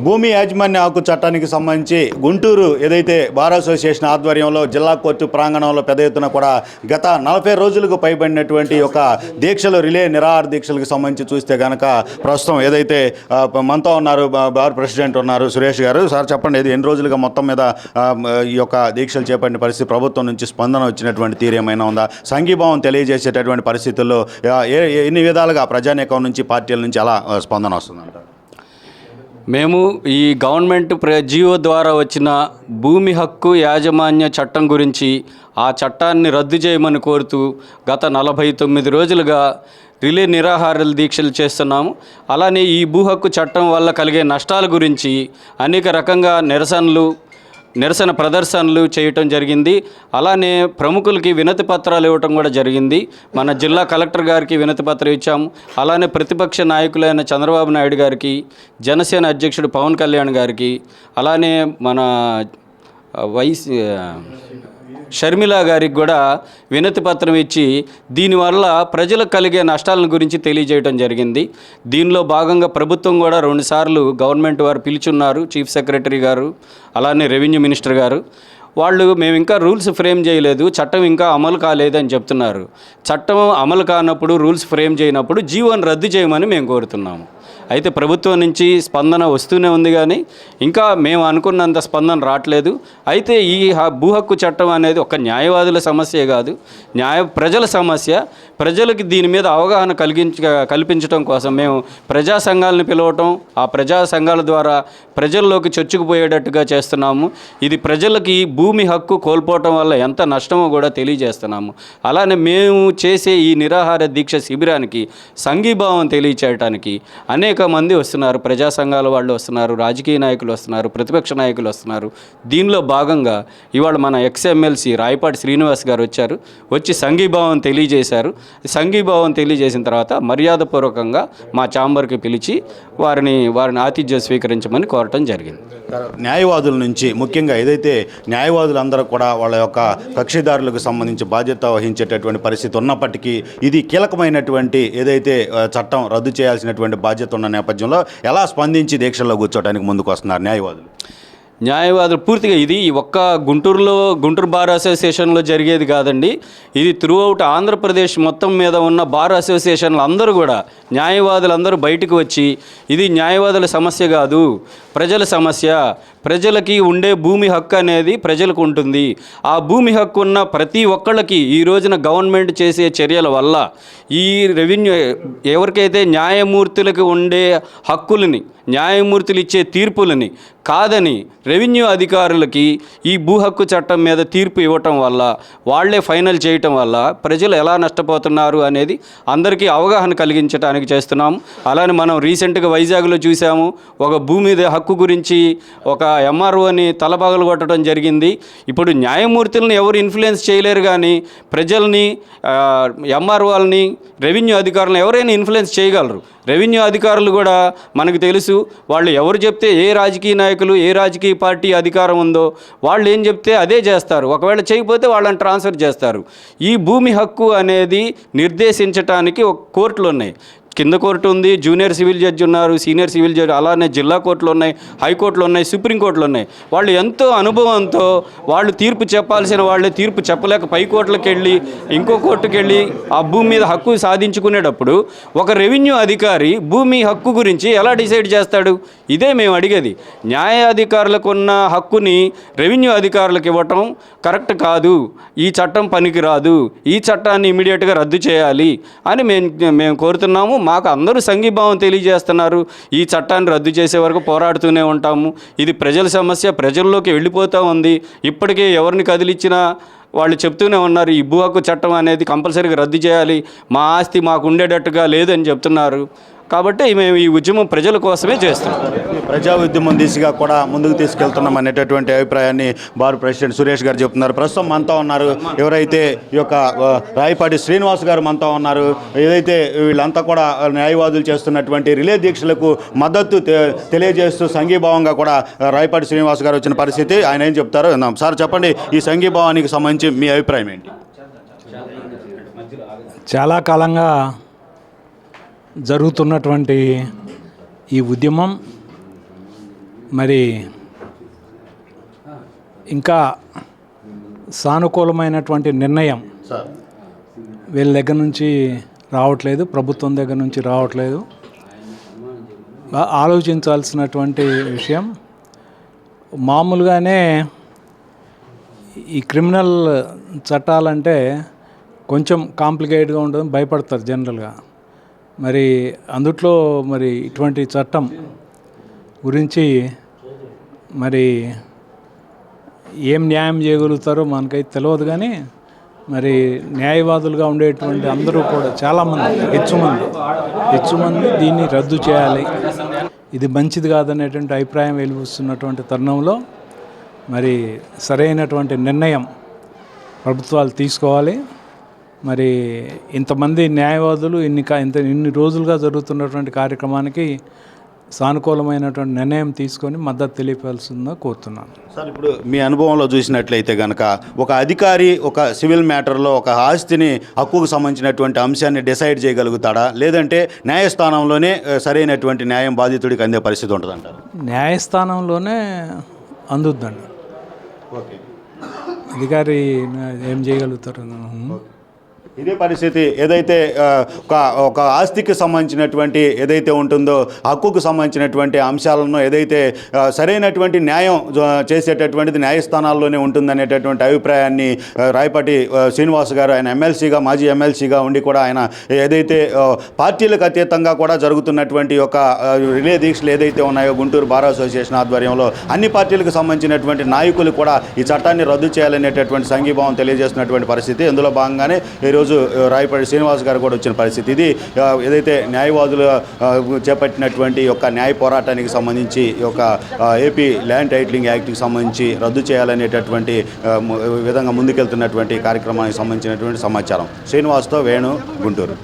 భూమి యాజమాన్య హక్కు చట్టానికి సంబంధించి గుంటూరు ఏదైతే బార్ అసోసియేషన్ ఆధ్వర్యంలో జిల్లా కోర్టు ప్రాంగణంలో పెద్ద ఎత్తున కూడా గత 40 రోజులకు పైబడినటువంటి ఒక దీక్షలు రిలే నిరాహార దీక్షలకు సంబంధించి చూస్తే కనుక ప్రస్తుతం ఏదైతే మనతో ఉన్నారు బార్ ప్రెసిడెంట్ ఉన్నారు సురేష్ గారు. సార్ చెప్పండి, ఇది ఎన్ని రోజులుగా మొత్తం మీద ఈ యొక్క దీక్షలు చేపట్టిన పరిస్థితి, ప్రభుత్వం నుంచి స్పందన వచ్చినటువంటి తీరు ఏమైనా ఉందా? సంఘీభావం తెలియజేసేటటువంటి పరిస్థితుల్లో ఎన్ని విధాలుగా ప్రజానీకం నుంచి పార్టీల నుంచి ఎలా స్పందన వస్తుందంట? మేము ఈ గవర్నమెంట్ జియో ద్వారా వచ్చిన భూమి హక్కు యాజమాన్య చట్టం గురించి ఆ చట్టాన్ని రద్దు చేయమని కోరుతూ గత 49 రోజులుగా రిలే నిరాహార దీక్షలు చేస్తున్నాము. అలానే ఈ భూ హక్కు చట్టం వల్ల కలిగే నష్టాల గురించి అనేక రకంగా నిరసన ప్రదర్శనలు చేయటం జరిగింది. అలానే ప్రముఖులకి వినతి పత్రాలు ఇవ్వటం కూడా జరిగింది. మన జిల్లా కలెక్టర్ గారికి వినతి పత్రం ఇచ్చాము. అలానే ప్రతిపక్ష నాయకులైన చంద్రబాబు నాయుడు గారికి, జనసేన అధ్యక్షుడు పవన్ కళ్యాణ్ గారికి, అలానే మన షర్మిల గారికి కూడా వినతి పత్రం ఇచ్చి దీనివల్ల ప్రజలకు కలిగే నష్టాలను గురించి తెలియజేయడం జరిగింది. దీనిలో భాగంగా ప్రభుత్వం కూడా 2 సార్లు గవర్నమెంట్ వారు పిలుచున్నారు, చీఫ్ సెక్రటరీ గారు, అలానే రెవెన్యూ మినిస్టర్ గారు. వాళ్ళు మేము ఇంకా రూల్స్ ఫ్రేమ్ చేయలేదు, చట్టం ఇంకా అమలు కాలేదని చెప్తున్నారు. చట్టం అమలు కానప్పుడు, రూల్స్ ఫ్రేమ్ చేయనప్పుడు జీవోని రద్దు చేయమని మేము కోరుతున్నాము. అయితే ప్రభుత్వం నుంచి స్పందన వస్తూనే ఉంది, కానీ ఇంకా మేము అనుకున్నంత స్పందన రావట్లేదు. అయితే ఈ భూ హక్కు చట్టం అనేది ఒక న్యాయవాదుల సమస్యే కాదు, ప్రజల సమస్య. ప్రజలకి దీని మీద అవగాహన కల్పించడం కోసం మేము ప్రజా సంఘాలను పిలవటం, ఆ ప్రజా సంఘాల ద్వారా ప్రజల్లోకి చొచ్చుకుపోయేటట్టుగా చేస్తున్నాము. ఇది ప్రజలకి భూమి హక్కు కోల్పోవటం వల్ల ఎంత నష్టమో కూడా తెలియజేస్తున్నాము. అలానే మేము చేసే ఈ నిరాహార దీక్ష శిబిరానికి సంఘీభావం తెలియచేయటానికి అనేక మంది వస్తున్నారు. ప్రజా సంఘాల వాళ్ళు వస్తున్నారు, రాజకీయ నాయకులు వస్తున్నారు, ప్రతిపక్ష నాయకులు వస్తున్నారు. దీనిలో భాగంగా ఇవాళ మన ఎక్స్ఎమ్మెల్సీ రాయపాటి శ్రీనివాస్ గారు వచ్చి సంఘీభావం తెలియజేశారు. సంఘీభావం తెలియజేసిన తర్వాత మర్యాదపూర్వకంగా మా ఛాంబర్కి పిలిచి వారిని ఆతిథ్యం స్వీకరించమని కోరటం జరిగింది. న్యాయవాదుల నుంచి ముఖ్యంగా ఏదైతే న్యాయవాదులందరూ కూడా వాళ్ళ యొక్క కక్షిదారులకు సంబంధించి బాధ్యత వహించేటటువంటి పరిస్థితి ఉన్నప్పటికీ ఇది కీలకమైనటువంటి ఏదైతే చట్టం రద్దు చేయాల్సినటువంటి బాధ్యత ఉన్న నేపథ్యంలో ఎలా స్పందించి దీక్షల్లో కూర్చోవడానికి ముందుకు వస్తున్నారు న్యాయవాదులు? పూర్తిగా ఇది ఒక్క గుంటూరు బార్ అసోసియేషన్లో జరిగేది కాదండి. ఇది త్రూఅవుట్ ఆంధ్రప్రదేశ్ మొత్తం మీద ఉన్న బార్ అసోసియేషన్లు అందరూ కూడా, న్యాయవాదులందరూ బయటకు వచ్చి ఇది న్యాయవాదుల సమస్య కాదు, ప్రజల సమస్య. ప్రజలకి ఉండే భూమి హక్కు అనేది ప్రజలకు ఉంటుంది. ఆ భూమి హక్కు ఉన్న ప్రతి ఒక్కళ్ళకి ఈ రోజున గవర్నమెంట్ చేసే చర్యల వల్ల ఈ రెవెన్యూ ఎవరికైతే న్యాయమూర్తులకు ఉండే హక్కులని, న్యాయమూర్తులు ఇచ్చే తీర్పులని కాదని రెవెన్యూ అధికారులకి ఈ భూ హక్కు చట్టం మీద తీర్పు ఇవ్వటం వల్ల, వాళ్లే ఫైనల్ చేయటం వల్ల ప్రజలు ఎలా నష్టపోతున్నారు అనేది అందరికీ అవగాహన కలిగించడానికి చేస్తున్నాము. అలానే మనం రీసెంట్గా వైజాగ్లో చూసాము, ఒక భూమి హక్కు గురించి ఒక ఎంఆర్ఓని తలపగలు కొట్టడం జరిగింది. ఇప్పుడు న్యాయమూర్తులను ఎవరు ఇన్ఫ్లుయెన్స్ చేయలేరు, కానీ ప్రజల్ని, ఎంఆర్ఓలని, రెవెన్యూ అధికారులను ఎవరైనా ఇన్ఫ్లుయెన్స్ చేయగలరు. రెవెన్యూ అధికారులు కూడా మనకు తెలుసు, వాళ్ళు ఎవరు చెప్తే, ఏ రాజకీయ నాయకులు, ఏ రాజకీయ పార్టీ అధికారం ఉందో వాళ్ళు ఏం చెప్తే అదే చేస్తారు. ఒకవేళ చేయకపోతే వాళ్ళని ట్రాన్స్ఫర్ చేస్తారు. ఈ భూమి హక్కు అనేది నిర్దేశించడానికి ఒక కోర్టులు ఉన్నాయి. కింద కోర్టు ఉంది, జూనియర్ సివిల్ జడ్జి ఉన్నారు, సీనియర్ సివిల్ జడ్జి, అలానే జిల్లా కోర్టులు ఉన్నాయి, హైకోర్టులు ఉన్నాయి, సుప్రీంకోర్టులు ఉన్నాయి. వాళ్ళు ఎంతో అనుభవంతో వాళ్ళు తీర్పు చెప్పాల్సిన వాళ్ళే తీర్పు చెప్పలేక పై కోర్టులకు వెళ్ళి, ఇంకో కోర్టుకు వెళ్ళి ఆ భూమి మీద హక్కు సాధించుకునేటప్పుడు ఒక రెవెన్యూ అధికారి భూమి హక్కు గురించి ఎలా డిసైడ్ చేస్తాడు? ఇదే మేము అడిగేది. న్యాయాధికారులకు ఉన్న హక్కుని రెవెన్యూ అధికారులకు ఇవ్వటం కరెక్ట్ కాదు, ఈ చట్టం పనికిరాదు, ఈ చట్టాన్ని ఇమీడియట్గా రద్దు చేయాలి అని మేము కోరుతున్నాము. మాకు అందరూ సంఘీభావం తెలియజేస్తున్నారు. ఈ చట్టాన్ని రద్దు చేసే వరకు పోరాడుతూనే ఉంటాము. ఇది ప్రజల సమస్య, ప్రజల్లోకి వెళ్ళిపోతూ ఉంది. ఇప్పటికే ఎవరిని కదిలిచ్చినా వాళ్ళు చెప్తూనే ఉన్నారు, ఈ భూ హక్కు చట్టం అనేది కంపల్సరీగా రద్దు చేయాలి, మా ఆస్తి మాకు ఉండేటట్టుగా లేదని చెప్తున్నారు. కాబట్టి మేము ఈ ఉద్యమం ప్రజల కోసమే చేస్తున్నాం. ప్రజా ఉద్యమం దిశగా కూడా ముందుకు తీసుకెళ్తున్నాం అనేటటువంటి అభిప్రాయాన్ని బార్ ప్రెసిడెంట్ సురేష్ గారు చెప్తున్నారు. ప్రస్తుతం మనతో ఉన్నారు ఎవరైతే ఈ యొక్క రాయపాటి శ్రీనివాస్ గారు మనతో ఉన్నారు. ఏదైతే వీళ్ళంతా కూడా న్యాయవాదులు చేస్తున్నటువంటి రిలే దీక్షలకు మద్దతు తెలియజేస్తూ సంఘీభావంగా కూడా రాయపాటి శ్రీనివాస్ గారు వచ్చిన పరిస్థితి. ఆయన ఏం చెప్తారో విందాం. సార్ చెప్పండి, ఈ సంఘీభావానికి సంబంధించి మీ అభిప్రాయం ఏంటి? చాలా కాలంగా జరుగుతున్నటువంటి ఈ ఉద్యమం మరి ఇంకా సానుకూలమైనటువంటి నిర్ణయం సార్ వీళ్ళ దగ్గర నుంచి రావట్లేదు, ప్రభుత్వం దగ్గర నుంచి రావట్లేదు. ఆలోచించాల్సినటువంటి విషయం. మామూలుగానే ఈ క్రిమినల్ చట్టాలంటే కొంచెం కాంప్లికేట్గా ఉంటుంది, భయపడతారు జనరల్గా. మరి అందుట్లో మరి ఇటువంటి చట్టం గురించి మరి ఏం న్యాయం చేయగలుగుతారో మనకైతే తెలియదు. కానీ మరి న్యాయవాదులుగా ఉండేటువంటి అందరూ కూడా చాలామంది హెచ్చుమంది దీన్ని రద్దు చేయాలి, ఇది మంచిది కాదనేటువంటి అభిప్రాయం వెలువస్తున్నటువంటి తరుణంలో మరి సరైనటువంటి నిర్ణయం ప్రభుత్వాలు తీసుకోవాలి. మరి ఇంతమంది న్యాయవాదులు ఇన్ని రోజులుగా జరుగుతున్నటువంటి కార్యక్రమానికి సానుకూలమైనటువంటి నిర్ణయం తీసుకొని మద్దతు తెలియపల్సిందో కోరుతున్నాను. సార్ ఇప్పుడు మీ అనుభవంలో చూసినట్లయితే కనుక ఒక అధికారి ఒక సివిల్ మ్యాటర్లో ఒక ఆస్తిని హక్కుకు సంబంధించినటువంటి అంశాన్ని డిసైడ్ చేయగలుగుతాడా, లేదంటే న్యాయస్థానంలోనే సరైనటువంటి న్యాయం బాధితుడికి అందే పరిస్థితి ఉంటుందంటారు? న్యాయస్థానంలోనే అందుద్దండి. ఓకే, అధికారి ఏం చేయగలుగుతారు? ఇదే పరిస్థితి ఏదైతే ఒక ఆస్తికి సంబంధించినటువంటి ఏదైతే ఉంటుందో హక్కుకు సంబంధించినటువంటి అంశాలను ఏదైతే సరైనటువంటి న్యాయం చేసేటటువంటిది న్యాయస్థానాల్లోనే ఉంటుందనేటటువంటి అభిప్రాయాన్ని రాయపాటి శ్రీనివాస్ గారు, ఆయన ఎమ్మెల్సీగా మాజీ ఎమ్మెల్సీగా ఉండి కూడా ఆయన ఏదైతే పార్టీలకు అతీతంగా కూడా జరుగుతున్నటువంటి ఒక రిలే దీక్షలు ఏదైతే ఉన్నాయో గుంటూరు బార్ అసోసియేషన్ ఆధ్వర్యంలో అన్ని పార్టీలకు సంబంధించినటువంటి నాయకులు కూడా ఈ చట్టాన్ని రద్దు చేయాలనేటటువంటి సంఘీభావం తెలియజేస్తున్నటువంటి పరిస్థితి. ఇందులో భాగంగానే ఈరోజు రాయపాటి శ్రీనివాస్ గారు కూడా వచ్చిన పరిస్థితి. ఇది ఏదైతే న్యాయవాదులు చేపట్టినటువంటి యొక్క న్యాయ పోరాటానికి సంబంధించి యొక్క ఏపీ ల్యాండ్ టైటిలింగ్ యాక్ట్కి సంబంధించి రద్దు చేయాలనేటటువంటి విధంగా ముందుకెళ్తున్నటువంటి కార్యక్రమానికి సంబంధించినటువంటి సమాచారం. శ్రీనివాస్తో వేణు, గుంటూరు.